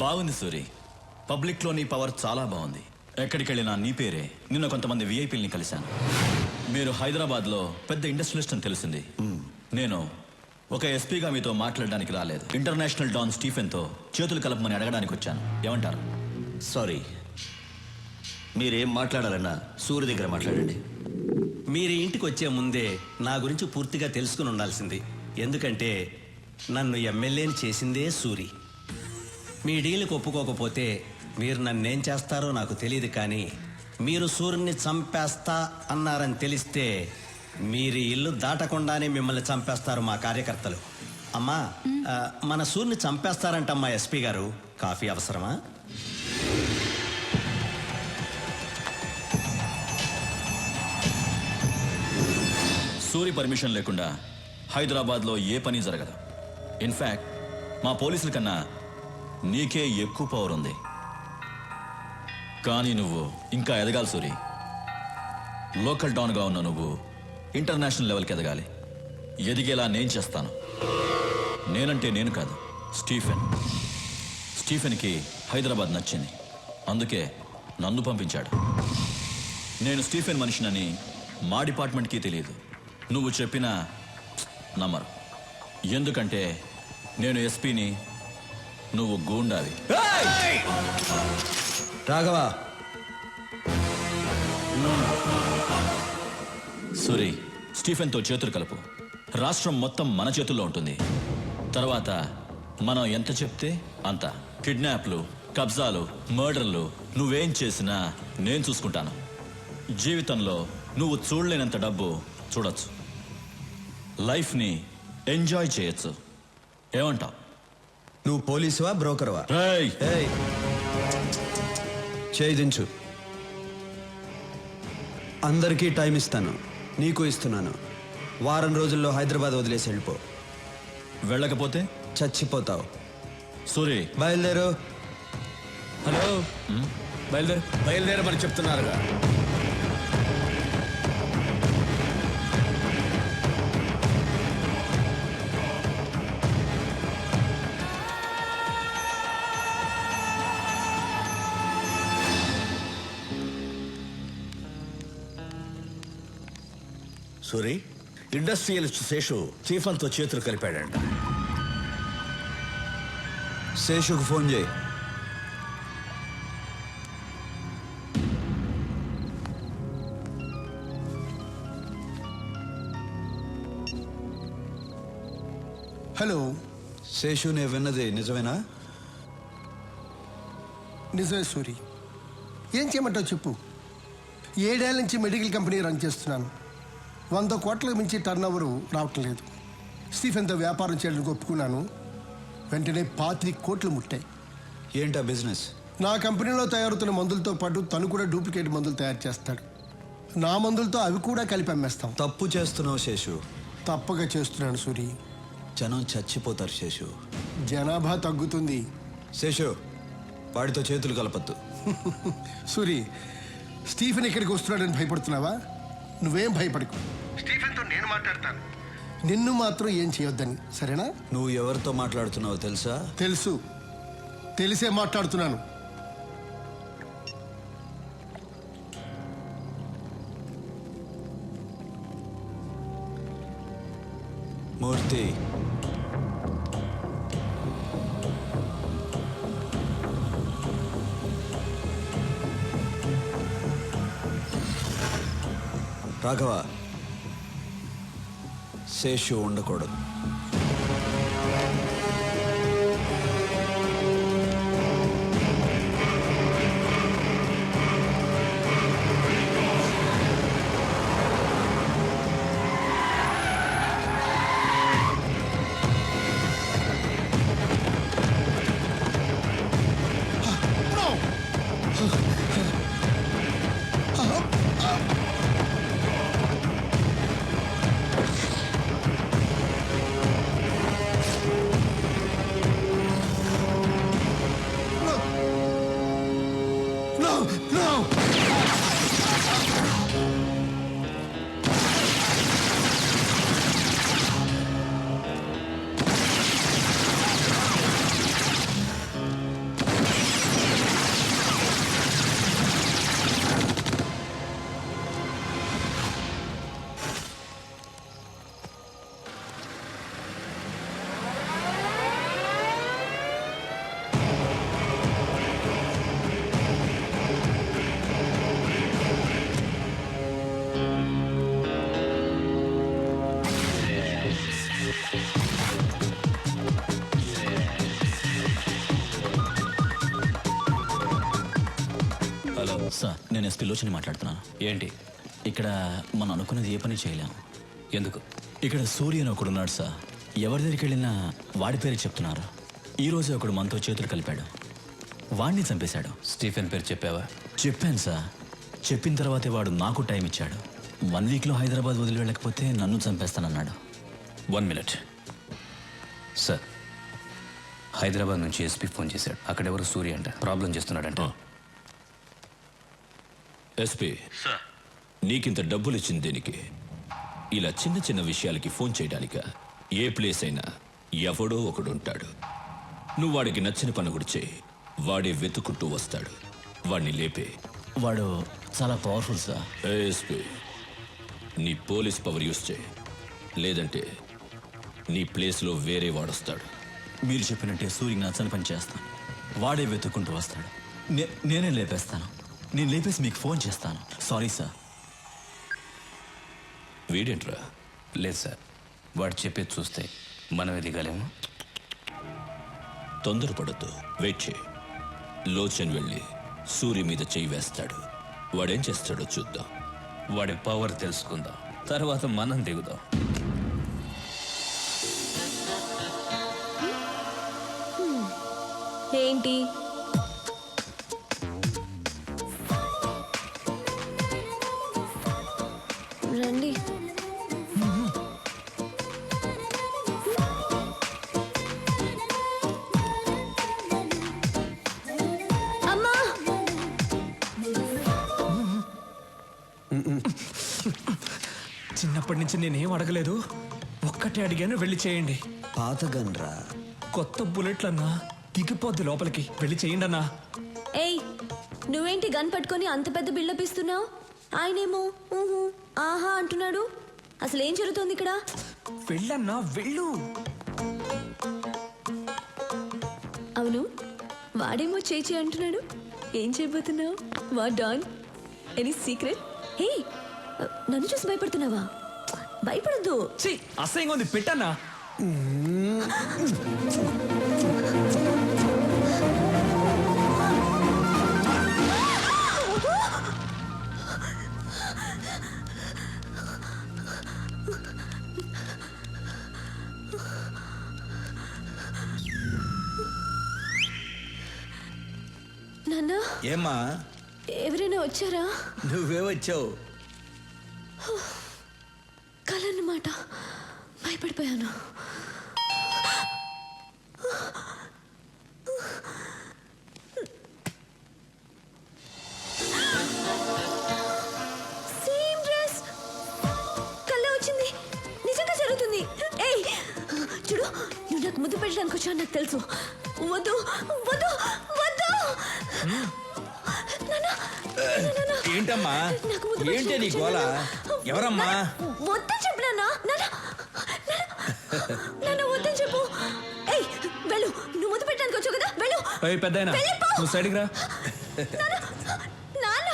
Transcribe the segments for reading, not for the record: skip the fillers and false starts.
బాగుంది సూరి. పబ్లిక్లో నీ పవర్ చాలా బాగుంది. ఎక్కడికి వెళ్ళినా నీ పేరే. నిన్న కొంతమంది విఐపీలని కలిశాను. మీరు హైదరాబాద్లో పెద్ద ఇండస్ట్రియలిస్ట్ అని తెలిసింది. నేను ఒక ఎస్పీగా మీతో మాట్లాడడానికి రాలేదు. ఇంటర్నేషనల్ డాన్ స్టీఫెన్తో చేతులు కలపమని అడగడానికి వచ్చాను. ఏమంటారు? సారీ, మీరేం మాట్లాడాలన్నా సూర్య దగ్గర మాట్లాడండి. మీరు ఇంటికి వచ్చే ముందే నా గురించి పూర్తిగా తెలుసుకుని ఉండాల్సింది. ఎందుకంటే నన్ను ఎమ్మెల్యేని చేసిందే సూరి. మీ డీల్కి ఒప్పుకోకపోతే మీరు నన్నేం చేస్తారో నాకు తెలియదు, కానీ మీరు సూర్యుని చంపేస్తా అన్నారని తెలిస్తే మీరు ఇల్లు దాటకుండానే మిమ్మల్ని చంపేస్తారు మా కార్యకర్తలు. అమ్మా, మన సూర్యుని చంపేస్తారంటమ్మా ఎస్పీ గారు. కాఫీ అవసరమా? సూరి పర్మిషన్ లేకుండా హైదరాబాద్లో ఏ పని జరగదు. ఇన్ఫ్యాక్ట్ మా పోలీసుల కన్నా నీకే ఎక్కువ పవర్ ఉంది. కానీ నువ్వు ఇంకా ఎదగాలి సూరి. లోకల్ డాన్గా ఉన్న నువ్వు ఇంటర్నేషనల్ లెవెల్కి ఎదగాలి. ఎదిగేలా నేను చేస్తాను. నేనంటే నేను కాదు, స్టీఫెన్కి హైదరాబాద్ నచ్చింది. అందుకే నన్ను పంపించాడు. నేను స్టీఫెన్ మనిషినని మా డిపార్ట్మెంట్కి తెలియదు. నువ్వు చెప్పినా నమ్మరు. ఎందుకంటే నేను ఎస్పీని, నువ్వు గూండావి. రాఘవ, సూరి, స్టీఫెన్తో చేతులు కలుపు. రాష్ట్రం మొత్తం మన చేతుల్లో ఉంటుంది. తర్వాత మనం ఎంత చెప్తే అంత. కిడ్నాప్లు, కబ్జాలు, మర్డర్లు నువ్వేం చేసినా నేను చూసుకుంటాను. జీవితంలో నువ్వు చూడలేనంత డబ్బు చూడొచ్చు. లైఫ్ని ఎంజాయ్ చేయొచ్చు. ఏమంటావు? నువ్వు పోలీసువా, బ్రోకర్వా? ఏయ్! చేయించు. అందరికీ టైం ఇస్తాను, నీకు ఇస్తున్నాను. వారం రోజుల్లో హైదరాబాద్ వదిలేసి వెళ్ళిపో. వెళ్ళకపోతే చచ్చిపోతావు. సూరి, బయలుదేరు. హలో, బయలుదేరమని చెప్తున్నారుగా. సూరి, ఇండస్ట్రియలిస్ట్ శేషు చీఫన్తో చేతులు కలిపాడంట. శేషుకు ఫోన్ చేయి. హలో శేషు, నేను విన్నది నిజమేనా? నిజమే సూరి. ఏం చేయమంటావు చెప్పు. 7 ఏళ్ల నుంచి మెడికల్ కంపెనీ రన్ చేస్తున్నాను. 100 కోట్లకు మించి టర్న్ ఓవర్ రావటం లేదు. స్టీఫెన్తో వ్యాపారం చేయడానికి ఒప్పుకున్నాను. వెంటనే 25 కోట్లు ముట్టాయి. ఏంటా బిజినెస్? నా కంపెనీలో తయారవుతున్న మందులతో పాటు తను కూడా డూప్లికేట్ మందులు తయారు చేస్తాడు. నా మందులతో అవి కూడా కలిపి అమ్మేస్తాం. తప్పు చేస్తున్నావు శేషు. తప్పగా చేస్తున్నాను సూరి. జనం చచ్చిపోతారు శేషు. జనాభా తగ్గుతుంది. శేషు, వాడితో చేతులు కలపద్దు. సూరి, స్టీఫెన్ ఇక్కడికి వస్తున్నాడని భయపడుతున్నావా? నువ్వేం భయపడకు. స్టీఫెన్తో నేను మాట్లాడతాను. నిన్ను మాత్రం ఏం చేయొద్దని, సరేనా? నువ్వు ఎవరితో మాట్లాడుతున్నావో తెలుసా? తెలుసు, తెలిసే మాట్లాడుతున్నాను. మూర్తి, రాఘవ, శేషు ఉండకూడదు. సార్ నేను ఎస్పీ లోచని మాట్లాడుతున్నాను. ఏంటి? ఇక్కడ మనం అనుకున్నది ఏ పని చేయలేం. ఎందుకు? ఇక్కడ సూర్య అని ఒకడున్నాడు సార్. ఎవరి దగ్గరికి వెళ్ళినా వాడి పేరు చెప్తున్నారు. ఈ రోజు ఒకడు మనతో చేతులు కలిపాడు, వాడిని చంపేశాడు. స్టీఫెన్ పేరు చెప్పావా? చెప్పాను సార్. చెప్పిన తర్వాతే వాడు నాకు టైం ఇచ్చాడు. 1 వీక్లో హైదరాబాద్ వదిలి వెళ్ళకపోతే నన్ను చంపేస్తానన్నాడు. 1 మినిట్ సార్. హైదరాబాద్ నుంచి ఎస్పీ ఫోన్ చేశాడు. అక్కడెవరు సూర్య అంట ప్రాబ్లం చేస్తున్నాడంట. ఎస్పీ సార్, నీకింత డబ్బులు ఇచ్చింది దేనికి? ఇలా చిన్న చిన్న విషయాలకి ఫోన్ చేయడానిక? ఏ ప్లేస్ అయినా ఎవడో ఒకడు ఉంటాడు. నువ్వు వాడికి నచ్చిన పని కూడా చేయి, వాడే వెతుకుంటూ వస్తాడు. వాడిని లేపే. వాడు చాలా పవర్ఫుల్ సార్. ఎస్పీ, నీ పోలీస్ పవర్ యూస్ చేయి, లేదంటే నీ ప్లేస్లో వేరే వాడొస్తాడు. మీరు చెప్పినట్టే సూర్యకి నచ్చని పని చేస్తాను. వాడే వెతుక్కుంటూ వస్తాడు. నేనే లేపేస్తాను. నేను లేపేసి మీకు ఫోన్ చేస్తాను. Sorry sir. వీడేంట్రా? లేదు సార్, వాడు చెప్పేది చూస్తే మనం ఎదిగలేము. తొందరపడద్దు, వెయిట్ చేయి. లోచన్ వెళ్ళి సూర్య మీద చెయ్యి వేస్తాడు. వాడేం చేస్తాడో చూద్దాం. వాడి పవర్ తెలుసుకుందాం, తర్వాత మనం దిగుదాం. ఏంటి? రండి. అమ్మా! చిన్నప్పటి నుంచి నేనేం అడగలేదు, ఒక్కటే అడిగాను, వెళ్ళి చేయండి. పాత గన్రా. కొత్త బుల్లెట్లన్నా దిగిపోద్ది లోపలికి, వెళ్ళి చేయండి అన్నా. ఏయ్, నువ్వేంటి గన్ పట్టుకొని అంత పెద్ద బిల్డప్ ఇస్తున్నావు? ఆయనేమో ఊహు ఆహా అంటున్నాడు. అసలు ఏం జరుగుతోంది ఇక్కడ? వెళ్ళన్నా, వెళ్ళు. అవును, వాడేమో చేయి అంటున్నాడు. ఏం చేయబోతున్నావు? వా డాన్? Any secret? హే, నన్ను చూసి భయపడుతున్నావా? భయపడద్దు. ఛీ, అసహ్యంగా ఉంది, పెట్టన్నా. నాన్న, ఏమ్మా, ఎవరైనా వచ్చారా? నువ్వే వచ్చావు. కలన్నమాట, భయపడిపోయాను. సేమ్ డ్రెస్, కళ్ళ వచ్చింది. నిజంగా జరుగుతుంది. ఏయ్ చూడు, నువ్వు నాకు ముద్దు పెట్టడానికి వచ్చావు నాకు తెలుసు. వద్దు వద్దు వద్దు. ఏంటమ్మా, ఏంటి నీ గోల? ఎవరమ్మా? వద్దని చెప్పు నాన్న. నాన్న వద్దని చెప్పు. ఏయ్ వెళ్ళు, నువ్వు ముద్దు పెట్టడానికి వచ్చావు కదా, వెళ్ళు. ఏయ్ పెద్దాయనా, నువ్వు సైడ్కి రా. నాన్న,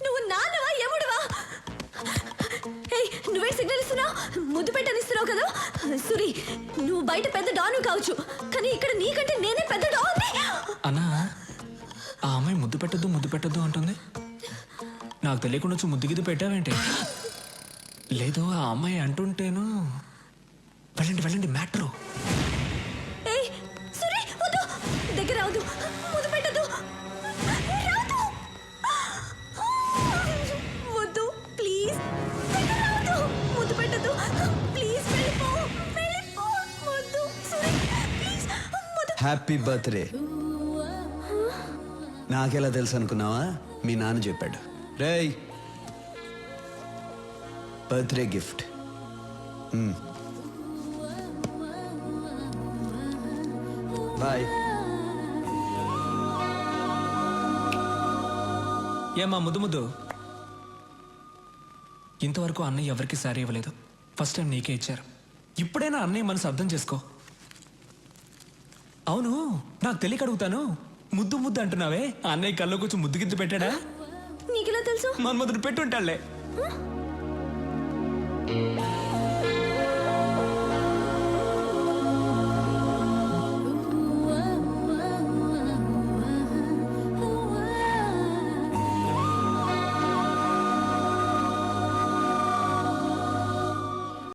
నువ్వు నాన్నవా ఎముడువా? ఏయ్ నువ్వే సిగ్నల్ ఇస్తున్నావు, ముద్దు పెట్టనిస్తున్నావు కదా. సురి, నువ్వు బయట పెద్ద డాను కావచ్చు, కానీ ఇక్కడ నీకంటే నేనే పెద్ద డాన్. అన్నా, ఆ అమ్మాయి ముద్దు పెట్టద్దు అంటుంది. నాకు తెలియకుండా వచ్చి ముద్దు గిద్దు పెట్టావేంటి? లేదు, ఆ అమ్మాయి అంటుంటేను. వెళ్ళండి మ్యాటరు. ఏయ్ సురి, వద్దు, దగ్గర రావద్దు, ముద్దు పెట్టద్దు, రావద్దు, వద్దు ప్లీజ్, దగ్గర రావద్దు, ముద్దు పెట్టద్దు ప్లీజ్, వెళ్ళిపో, వద్దు సురి ప్లీజ్, ముద్దు. Happy birthday. నాకెలా తెలుసు అనుకున్నావా? మీ నాన్న చెప్పాడు. రేయ్, బర్త్డే గిఫ్ట్. బాయ్. ఏమా ముద్దు, ఇంతవరకు అన్నయ్య ఎవరికి సారీ ఇవ్వలేదు. ఫస్ట్ టైం నీకే ఇచ్చారు. ఇప్పుడైనా అన్నయ్య మనసు అర్థం చేసుకో. అవును, నాకు తెలియక అడుగుతాను, ముద్దు అంటున్నావే, అన్నయ్య కల్లో కొంచెం ముద్దు గిద్దు పెట్టాడా? నీకెలా తెలుసు? మన్మధుడు పెట్టుంటాళ్లే.